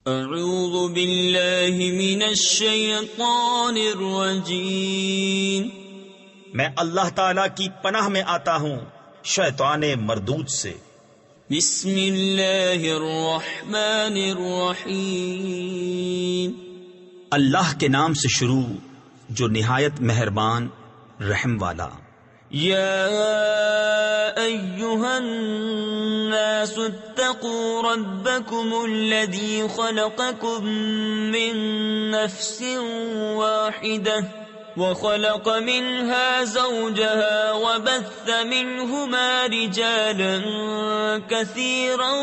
اعوذ باللہ من الشیطان الرجیم، میں اللہ تعالی کی پناہ میں آتا ہوں شیطان مردود سے۔ بسم اللہ الرحمن الرحیم، اللہ کے نام سے شروع جو نہایت مہربان رحم والا۔ یا ایہا الناس اتقوا ربکم الذی خلقکم من نفس واحدہ وخلق منها زوجها وبث منهما رجالا كثيرا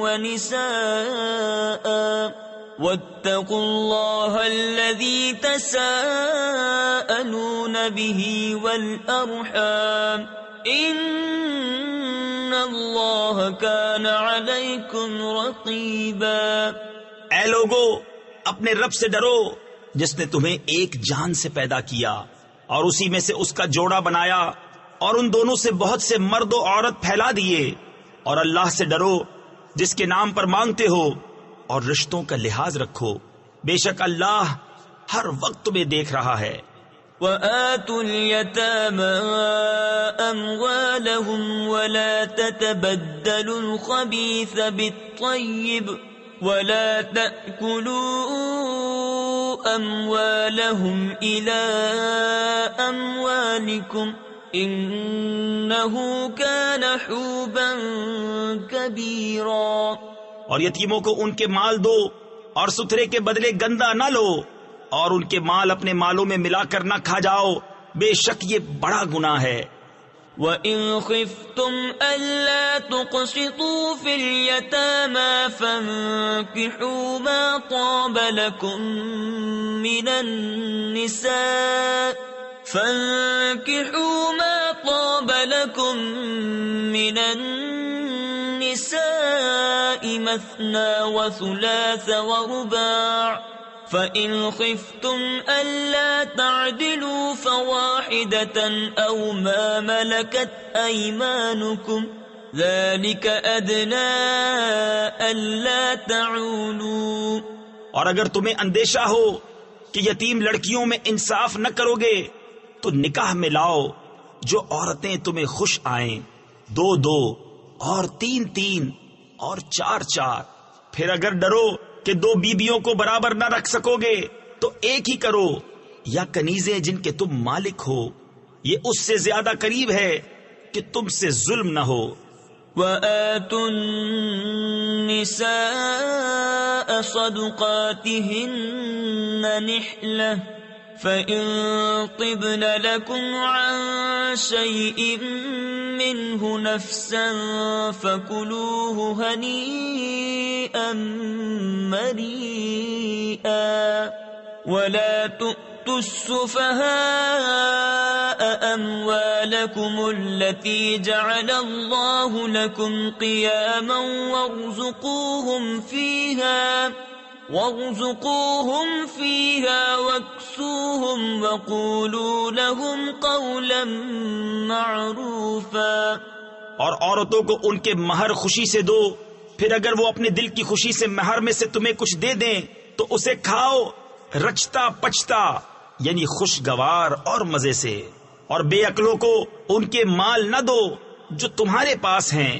ونساء واتقوا الله الذي تساءلون به والأرحام إن الله كان عليكم رقيبا۔ اے لوگو، اپنے رب سے ڈرو جس نے تمہیں ایک جان سے پیدا کیا اور اسی میں سے اس کا جوڑا بنایا اور ان دونوں سے بہت سے مرد و عورت پھیلا دیے، اور اللہ سے ڈرو جس کے نام پر مانگتے ہو اور رشتوں کا لحاظ رکھو، بے شک اللہ ہر وقت تمہیں دیکھ رہا ہے۔ وَآتُوا الْيَتَامَى أَمْوَالَهُمْ وَلَا تَتَبَدَّلُوا الْخَبِيثَ بِالطَّيِّبِ وَلَا تَأْكُلُوا أَمْوَالَهُمْ إِلَىٰ أَمْوَالِكُمْ إِنَّهُ كَانَ حُوبًا كَبِيرًا۔ اور یتیموں کو ان کے مال دو اور ستھرے کے بدلے گندا نہ لو، اور ان کے مال اپنے مالوں میں ملا کر نہ کھا جاؤ، بے شک یہ بڑا گناہ ہے۔ وَإِنْ خِفْتُمْ أَلَّا تُقْسِطُوا فِي الْيَتَامَى فَانكِحُوا مَا طَابَ لَكُم مِّنَ النِّسَاءِ مَثْنَىٰ وَثُلَاثَ وَرُبَاعَ فَإِنْ خِفْتُمْ أَلَّا تَعْدِلُوا فَوَاحِدَةً أَوْ مَا مَلَكَتْ أَيْمَانُكُمْ ذَلِكَ أَدْنَىٰ أَلَّا تَعُولُوا۔ اور اگر تمہیں اندیشہ ہو کہ یتیم لڑکیوں میں انصاف نہ کرو گے تو نکاح میں لاؤ جو عورتیں تمہیں خوش آئیں، دو دو اور تین تین اور چار چار۔ پھر اگر ڈرو کہ دو بیبیوں کو برابر نہ رکھ سکو گے تو ایک ہی کرو، یا کنیزیں جن کے تم مالک ہو، یہ اس سے زیادہ قریب ہے کہ تم سے ظلم نہ ہو۔ وَآتُوا النِّسَاءَ صَدُقَاتِهِنَّ نِحْلَةً فَإِن طِبْنَ لَكُمْ عَن شَيْءٍ مِّنْهُ نَفْسًا فَكُلُوهُ هَنِيئًا مَّرِيئًا وَلَا تُؤْتُوا السُّفَهَاءَ أَمْوَالَكُمُ الَّتِي جَعَلَ اللَّهُ لَكُمْ قِيَامًا وَارْزُقُوهُمْ فِيهَا وَاكْسُوهُمْ وَقُولُوا لَهُمْ قَوْلًا مَّعْرُوفًا۔ اور عورتوں کو ان کے مہر خوشی سے دو، پھر اگر وہ اپنے دل کی خوشی سے مہر میں سے تمہیں کچھ دے دیں تو اسے کھاؤ رچتا پچتا، یعنی خوشگوار اور مزے سے۔ اور بے عقلوں کو ان کے مال نہ دو جو تمہارے پاس ہیں،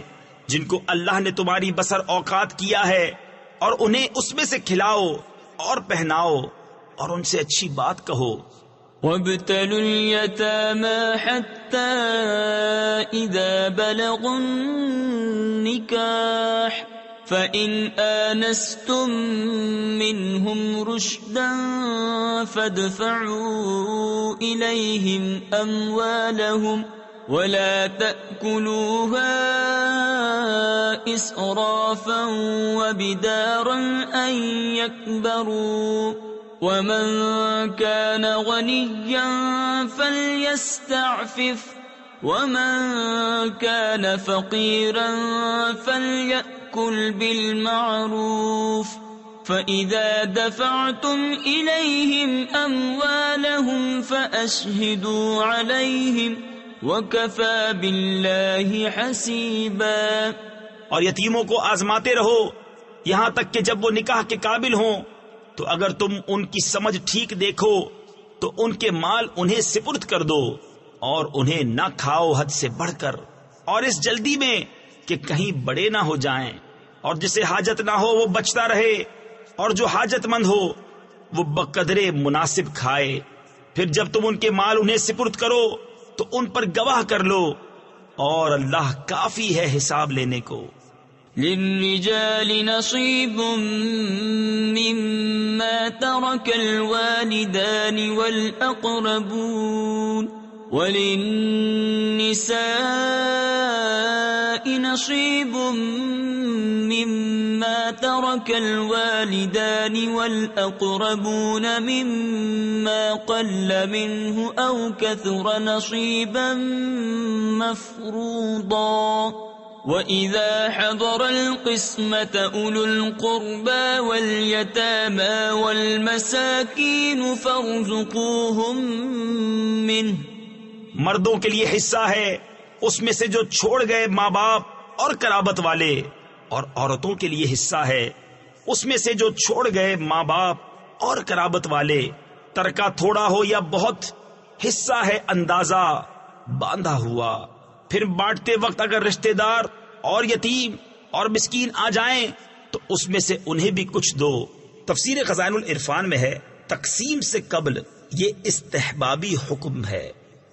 جن کو اللہ نے تمہاری بسر اوقات کیا ہے، اور انہیں اس میں سے کھلاؤ اور پہناؤ اور ان سے اچھی بات کہو۔ وَابْتَلُوا الْيَتَامَى حَتَّى إِذَا بَلَغُوا النِّكَاحَ فَإِنْ آنَسْتُمْ مِنْهُمْ رُشْدًا فَادْفَعُوا إِلَيْهِمْ أَمْوَالَهُمْ وَلَا تَأْكُلُوهَا إِسْرَافًا وَبِدَارًا أَنْ يَكْبَرُوا وَمَنْ كَانَ غَنِيًّا فَلْيَسْتَعْفِفْ وَمَنْ كَانَ فَقِيرًا فَلْيَأْكُلْ بِالْمَعْرُوفِ فَإِذَا دَفَعْتُمْ إِلَيْهِمْ أَمْوَالَهُمْ فَأَشْهِدُوا عَلَيْهِمْ وَكَفَى بِاللَّهِ حَسِيبًا۔ اور یتیموں کو آزماتے رہو یہاں تک کہ جب وہ نکاح کے قابل ہوں تو اگر تم ان کی سمجھ ٹھیک دیکھو تو ان کے مال انہیں سپرد کر دو اور انہیں نہ کھاؤ حد سے بڑھ کر، اور اس جلدی میں کہ کہیں بڑے نہ ہو جائیں، اور جسے حاجت نہ ہو وہ بچتا رہے، اور جو حاجت مند ہو وہ بقدرے مناسب کھائے۔ پھر جب تم ان کے مال انہیں سپرد کرو تو ان پر گواہ کر لو، اور اللہ کافی ہے حساب لینے کو۔ للرجال نصيب مما ترك الوالدان والأقربون وللنساء نصيب مما ترك الوالدان والأقربون مما قل منه أو كثر نصيبا مفروضا وَإِذَا حَضَرَ الْقِسْمَةَ أُولُو الْقُرْبَى وَالْيَتَامَى وَالْمَسَاكِينُ فَارْزُقُوهُم مِّنْهُ، مردوں کے لیے حصہ ہے اس میں سے جو چھوڑ گئے ماں باپ اور قرابت والے، اور عورتوں کے لیے حصہ ہے اس میں سے جو چھوڑ گئے ماں باپ اور قرابت والے، ترکہ تھوڑا ہو یا بہت، حصہ ہے اندازہ باندھا ہوا۔ پھر بانٹتے وقت اگر رشتہ دار اور یتیم اور مسکین آ جائیں تو اس میں سے انہیں بھی کچھ دو۔ تفسیر خزائن العرفان میں ہے تقسیم سے قبل یہ استحبابی حکم ہے۔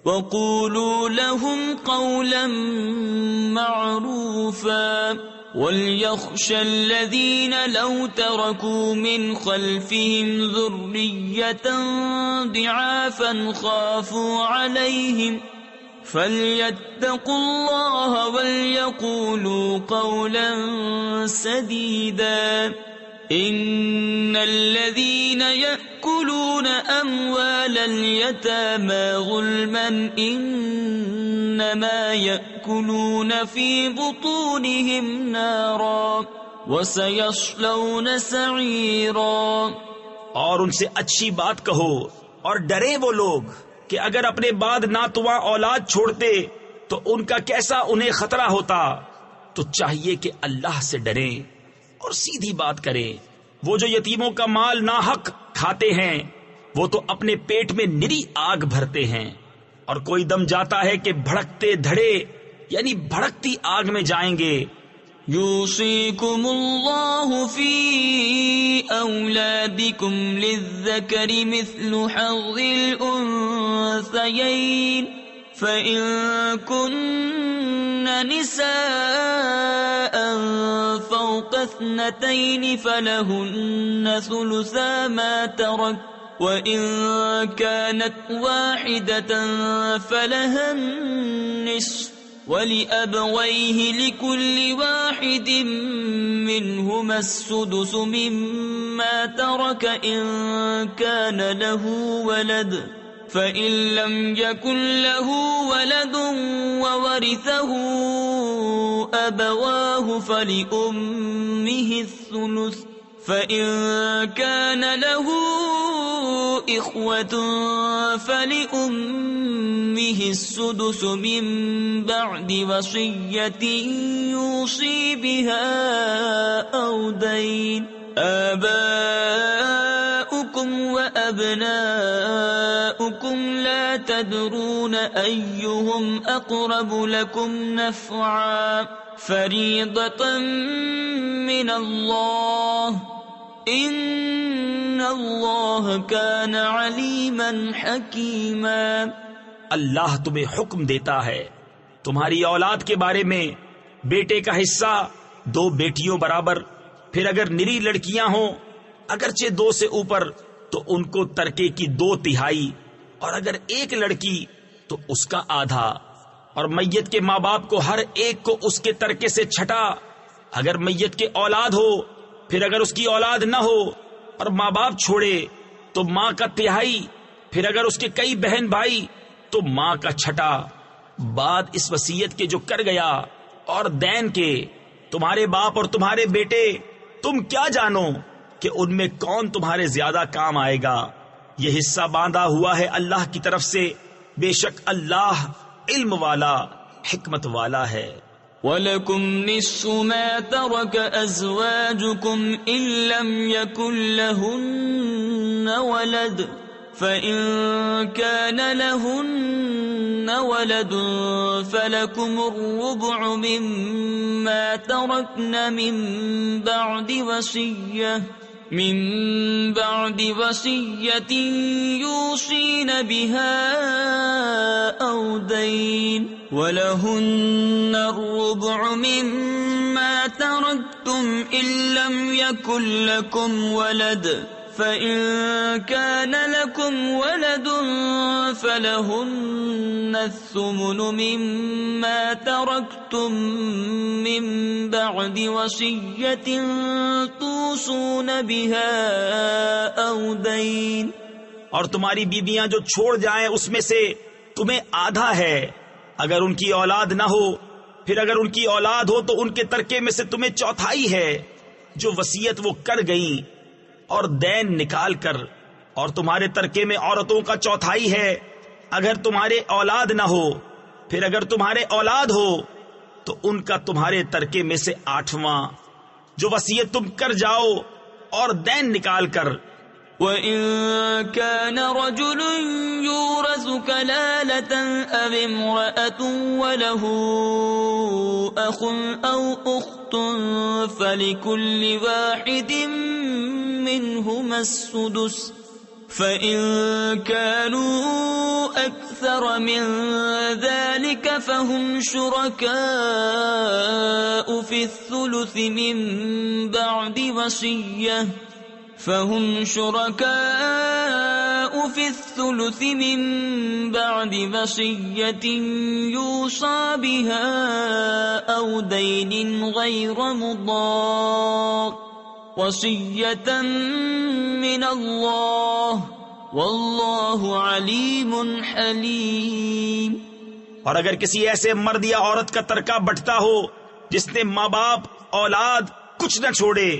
وَقُولُوا لَهُمْ قَوْلًا مَّعْرُوفًا وَلْيَخْشَ الَّذِينَ لَوْ تَرَكُوا مِنْ خَلْفِهِمْ ذُرِّيَّةً ضِعَافًا خَافُوا عَلَيْهِمْ فَلْيَتَّقُوا اللَّهَ وَلْيَقُولُوا قَوْلًا سَدِيدًا إِنَّ الَّذِينَ يَأْكُلُونَ أَمْوَالَ الْيَتَامَى ظُلْمًا إِنَّمَا يَأْكُلُونَ فِي بُطُونِهِمْ نَارًا وَسَيَصْلَوْنَ سَعِيرًا۔ اور ان سے اچھی بات کہو اور ڈرے وہ لوگ کہ اگر اپنے بعد ناتواں اولاد چھوڑتے تو ان کا کیسا انہیں خطرہ ہوتا۔ تو چاہیے کہ اللہ سے ڈریں اور سیدھی بات کریں۔ وہ جو یتیموں کا مال ناحق کھاتے ہیں وہ تو اپنے پیٹ میں نری آگ بھرتے ہیں، اور کوئی دم جاتا ہے کہ بھڑکتے دھڑے یعنی بھڑکتی آگ میں جائیں گے۔ یوصیکم اللہ فی اولادکم للذکر مثل حظ الانثیین فإن کن نساء فوق اثنتین فلہن ثلثا ما ترک وإن كانت واحدة فلها النصف وَلِأَبَوَيْهِ لِكُلِّ وَاحِدٍ مِّنْهُمَا السُّدُسُ مِمَّا تَرَكَ إِن كَانَ لَهُ وَلَدٌ فَإِن لَّمْ يَكُن لَّهُ وَلَدٌ وَوَرِثَهُ أَبَوَاهُ فَلِأُمِّهِ الثُّلُثُ فَإِن كَانَ لَهُ إِخْوَةٌ فَلِأُمِّهِ السُّدُسُ مِن بَعْدِ وَصِيَّةٍ يُوصِي بِهَا أَوْ دَيْنٍ آبَاؤُكُمْ وَأَبْنَاؤُكُمْ لَا تَدْرُونَ أَيُّهُمْ أَقْرَبُ لَكُمْ نَفْعًا فَرِيضَةً مِّنَ اللَّهِ إِنَّ اللَّهَ كَانَ عَلِيمًا حَكِيمًا۔ اللہ تمہیں حکم دیتا ہے تمہاری اولاد کے بارے میں، بیٹے کا حصہ 2 بیٹیوں برابر، پھر اگر نری لڑکیاں ہوں اگرچہ 2 سے اوپر تو ان کو ترکے کی 2/3، اور اگر 1 لڑکی تو اس کا آدھا، اور میت کے ماں باپ کو ہر ایک کو اس کے ترکے سے چھٹا۔ اگر میت کے اولاد ہو پھر اگر اس کی اولاد نہ ہو اور ماں باپ چھوڑے تو ماں کا 1/3، پھر اگر اس کے کئی بہن بھائی تو ماں کا 6۔ بعد اس وصیت کے جو کر گیا اور دین کے، تمہارے باپ اور تمہارے بیٹے، تم کیا جانو کہ ان میں کون تمہارے زیادہ کام آئے گا۔ یہ حصہ باندھا ہوا ہے اللہ کی طرف سے، بے شک اللہ علم والا حکمت والا ہے۔ وَلَكُمْ نِصْفُ مَا تَرَكَ أَزْوَاجُكُمْ إِن لَّمْ يَكُن لَّهُنَّ وَلَدٌ فَإِن كَانَ لَهُنَّ وَلَدٌ فَلَكُمُ الرُّبُعُ مِمَّا تَرَكْنَ من بعد وصية يوصين بها أو دين ولهن الربع مما تركتم إن لم يكن لكم ولد فإن كان لكم ولد فلهن الثمن مما تركتم من بعد وصية توصون بها أو دين. اور تمہاری بیویاں جو چھوڑ جائیں اس میں سے تمہیں آدھا ہے اگر ان کی اولاد نہ ہو، پھر اگر ان کی اولاد ہو تو ان کے ترکے میں سے تمہیں چوتھائی ہے جو وصیت وہ کر گئیں اور دین نکال کر، اور تمہارے ترکے میں عورتوں کا چوتھائی ہے اگر تمہارے اولاد نہ ہو، پھر اگر تمہارے اولاد ہو تو ان کا تمہارے ترکے میں سے آٹھواں جو وصیت تم کر جاؤ اور دین نکال کر. وَإِن كَانَ رَجُلٌ يُورَثُ كَلَالَةً أَوِ امْرَأَةٌ وَلَهُ أَخٌ أَوْ أُخْتٌ فَلِكُلِّ وَاحِدٍ مِّنْهُمَا السُّدُسُ فَإِن كَانُوا أَكْثَرَ مِن ذَلِكَ فَهُمْ شُرَكَاءُ فِي الثُّلُثِ مِن بَعْدِ وصية يوصى بها أو دين غير مضار وصية من الله والله عليم حليم. اور اگر کسی ایسے مرد یا عورت کا ترکہ بٹتا ہو جس نے ماں باپ اولاد کچھ نہ چھوڑے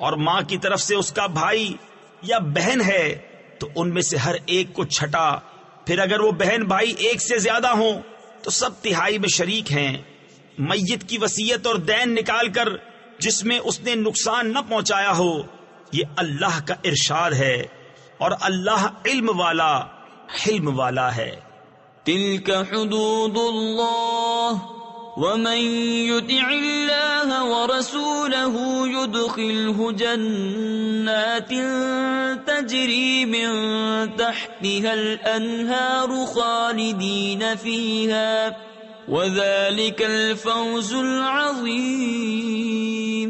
اور ماں کی طرف سے اس کا بھائی یا بہن ہے تو ان میں سے ہر ایک کو چھٹا، پھر اگر وہ بہن بھائی ایک سے زیادہ ہوں تو سب تہائی میں شریک ہیں. میت کی وصیت اور دین نکال کر جس میں اس نے نقصان نہ پہنچایا ہو، یہ اللہ کا ارشاد ہے اور اللہ علم والا حلم والا ہے. تلك حدود اللہ ومن يطع الله ورسوله يدخله جنات تجري من تحتها الأنهار خالدين فيها وذلك الفوز العظيم.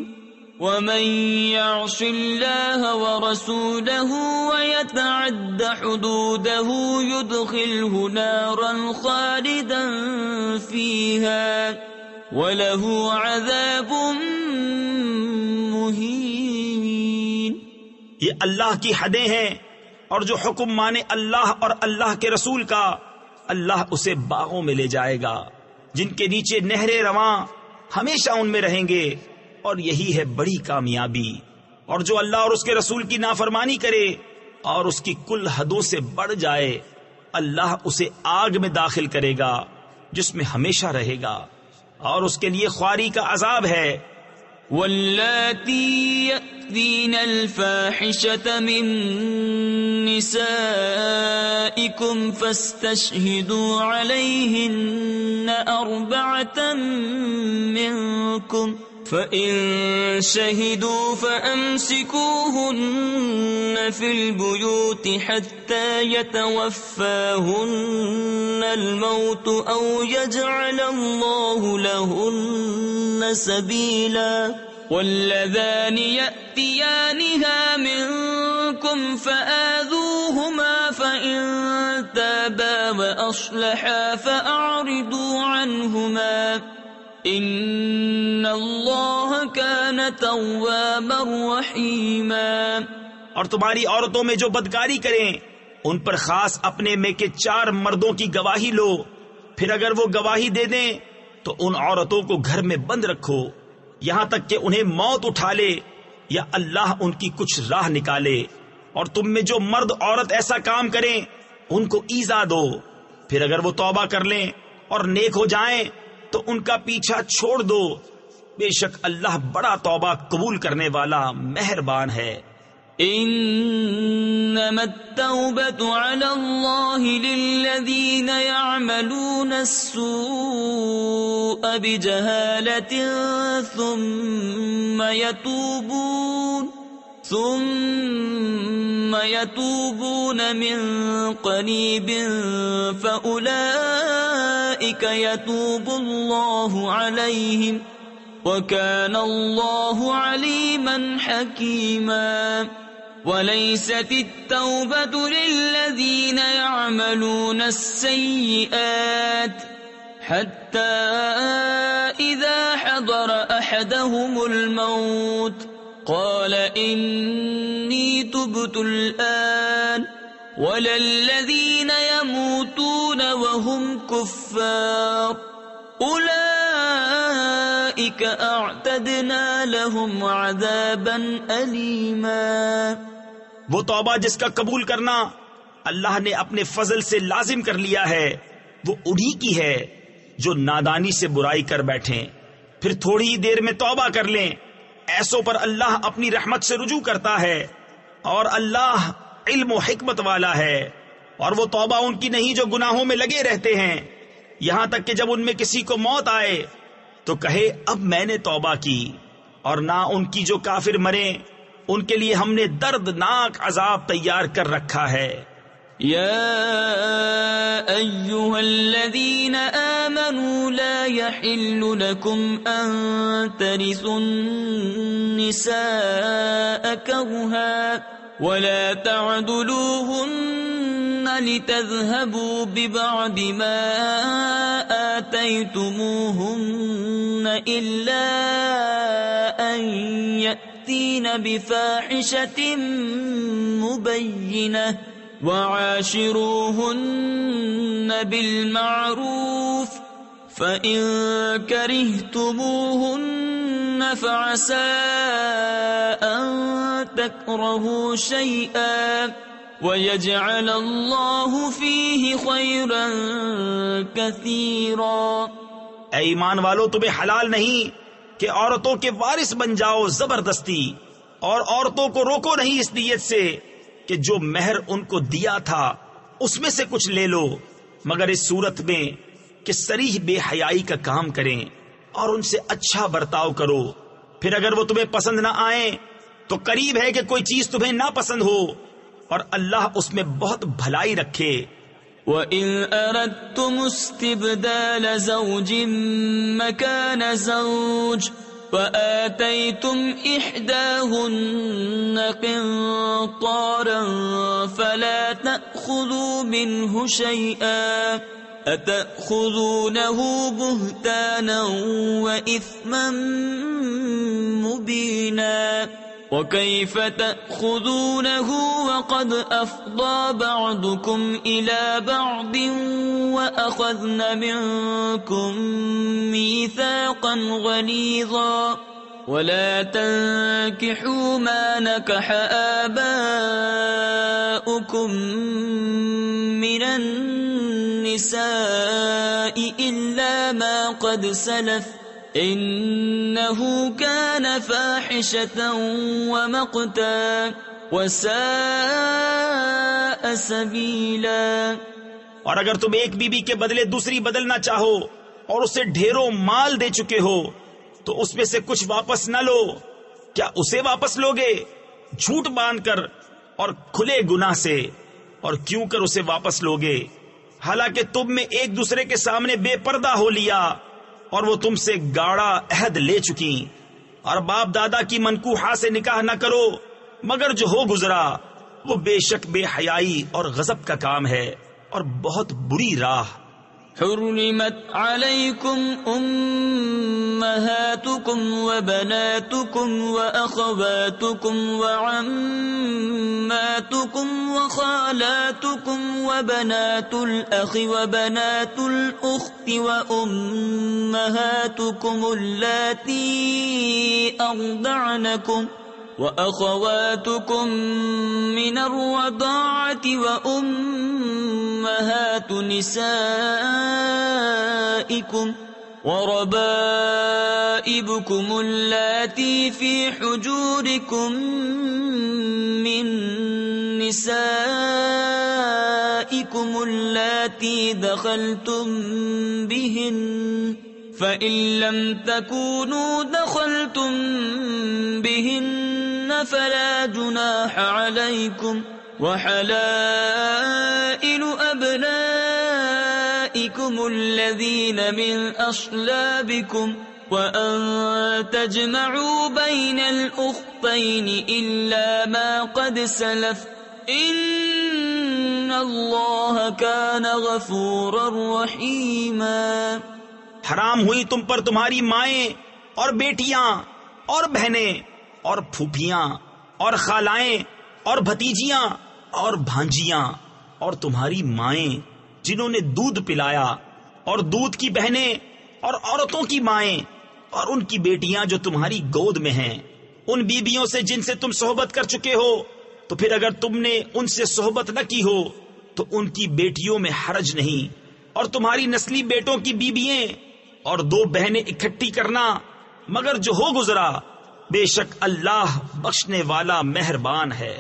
ومن يعص الله ورسوله ويتعد حدوده يدخله نارا خالدا فيها وله عذاب مهين. یہ اللہ کی حدیں ہیں اور جو حکم مانے اللہ اور اللہ کے رسول کا اللہ اسے باغوں میں لے جائے گا جن کے نیچے نہریں رواں، ہمیشہ ان میں رہیں گے اور یہی ہے بڑی کامیابی. اور جو اللہ اور اس کے رسول کی نافرمانی کرے اور اس کی کل حدوں سے بڑھ جائے اللہ اسے آگ میں داخل کرے گا جس میں ہمیشہ رہے گا اور اس کے لیے خواری کا عذاب ہے. واللاتی یأتین الفاحشة من نسائکم فاستشہدوا علیہن أربعة منکم فَإِن شَهِدُوا فَأَمْسِكُوهُنَّ فِي الْبُيُوتِ حَتَّى يَتَوَفَّاهُنَّ الْمَوْتُ أَوْ يَجْعَلَ اللَّهُ لَهُنَّ سَبِيلًا. وَاللَّذَانِ يَأْتِيَانِهَا مِنكُمْ فَآذُوهُمَا فَإِن تَابَا وَأَصْلَحَا فَأَعْرِضُوا عَنْهُمَا ان اللہ کان توابا رحیما. اور تمہاری عورتوں میں جو بدکاری کریں ان پر خاص اپنے میں کے 4 مردوں کی گواہی لو، پھر اگر وہ گواہی دے دیں تو ان عورتوں کو گھر میں بند رکھو یہاں تک کہ انہیں موت اٹھا لے یا اللہ ان کی کچھ راہ نکالے. اور تم میں جو مرد عورت ایسا کام کریں ان کو ایذا دو، پھر اگر وہ توبہ کر لیں اور نیک ہو جائیں تو ان کا پیچھا چھوڑ دو، بے شک اللہ بڑا توبہ قبول کرنے والا مہربان ہے۔ انما التوبة على الله للذين يعملون السوء بجهالة ثم يتوبون من قريب فأولئك يتوب الله عليهم وكان الله عليما حكيما۔ وليست التوبة للذين يعملون السيئات حتى إذا حضر أحدهم الموت قال إني تبت الآن ولا الذين يموتون وهم كفار أولئك أعتدنا لهم عذابا أليما۔ وہ توبہ جس کا قبول کرنا اللہ نے اپنے فضل سے لازم کر لیا ہے، وہ انہی کی ہے جو نادانی سے برائی کر بیٹھیں پھر تھوڑی ہی دیر میں توبہ کر لیں، ایسوں پر اللہ اپنی رحمت سے رجوع کرتا ہے، اور اللہ علم و حکمت والا ہے۔ اور وہ توبہ ان کی نہیں جو گناہوں میں لگے رہتے ہیں، یہاں تک کہ جب ان میں کسی کو موت آئے تو کہے اب میں نے توبہ کی، اور نہ ان کی جو کافر مرے ان کے لیے ہم نے دردناک عذاب تیار کر رکھا ہے۔ يا أيها الذين آمنوا لا يحل لكم أن ترثوا النساء كرها ولا تعضلوهن لتذهبوا ببعض ما آتيتموهن إلا أن يأتين بفاحشة مبينة وعاشروهن بالمعروف فإن كرهتموهن فعسى أن تكرهوا شيئا ويجعل الله فيه خيرا كثيرا۔ اے ایمان والو، تمہیں حلال نہیں کہ عورتوں کے وارث بن جاؤ زبردستی، اور عورتوں کو روکو نہیں اس نیت سے کہ جو مہر ان کو دیا تھا اس میں سے کچھ لے لو، مگر اس صورت میں کہ صریح بے حیائی کا کام کریں اور ان سے اچھا برتاؤ کرو۔ پھر اگر وہ تمہیں پسند نہ آئیں تو قریب ہے کہ کوئی چیز تمہیں نہ پسند ہو، اور اللہ اس میں بہت بھلائی رکھے۔ وَإِنْ أَرَدْتُمُ اسْتِبْدَالَ زَوْجٍ مَكَانَ زَوْجٍ وَآتَيْتُمْ إِحْدَاهُنَّ قِنطَارًا فَلَا تَأْخُذُوا مِنْهُ شَيْئًا أَتَأْخُذُونَهُ بُهْتَانًا وَإِثْمًا مُبِينًا وَكَيْفَ تَأْخُذُونَهُ وَقَدْ أَفْضَى بَعْضُكُمْ إِلَى بَعْضٍ وَأَخَذْنَ مِنْكُمْ مِيثَاقًا غَلِيظًا وَلَا تَنكِحُوا مَا نَكَحَ آبَاؤُكُمْ مِنَ النِّسَاءِ إِلَّا مَا قَدْ سَلَفَ إِنَّهُ كَانَ فَاحِشَةً وَمَقْتًا وَسَاءَ سَبِيلًا۔ اور اگر تم ایک بیوی کے بدلے دوسری بدلنا چاہو اور اسے ڈھیروں مال دے چکے ہو تو اس میں سے کچھ واپس نہ لو، کیا اسے واپس لوگے؟ جھوٹ باندھ کر اور کھلے گناہ سے، اور کیوں کر اسے واپس لوگے حالانکہ تم میں ایک دوسرے کے سامنے بے پردہ ہو لیا اور وہ تم سے گاڑا عہد لے چکی۔ اور باپ دادا کی منکوحہ سے نکاح نہ کرو مگر جو ہو گزرا، وہ بے شک بے حیائی اور غضب کا کام ہے اور بہت بری راہ۔ حرمت علیکم امہاتکم وبناتکم واخواتکم وعماتکم وخالاتکم وبنات الاخ وبنات الاخت وامہاتکم اللاتی ارضعنکم وأخواتكم من الرضاعة وأمهات نسائكم وربائبكم اللاتي في حجوركم من نسائكم اللاتي دخلتم بهن فإن لم تكونوا دخلتم بهن فلا جناح عليكم وحلائل أبنائكم الذين من أصلابكم وأن تجمعوا بين الأختين إلا ما قد سلف إن الله كان غفورا رحيما۔ حرام ہوئی تم پر تمہاری مائیں اور بیٹیاں اور بہنیں اور پھوپھیاں اور خالائیں اور بھتیجیاں اور بھانجیاں اور تمہاری مائیں جنہوں نے دودھ پلایا اور دودھ کی بہنیں اور عورتوں کی مائیں اور ان کی بیٹیاں جو تمہاری گود میں ہیں، ان بیبیوں سے جن سے تم صحبت کر چکے ہو، تو پھر اگر تم نے ان سے صحبت نہ کی ہو تو ان کی بیٹیوں میں حرج نہیں، اور تمہاری نسلی بیٹوں کی بیبییں اور 2 بہنیں اکٹھی کرنا مگر جو ہو گزرا، بے شک اللہ بخشنے والا مہربان ہے۔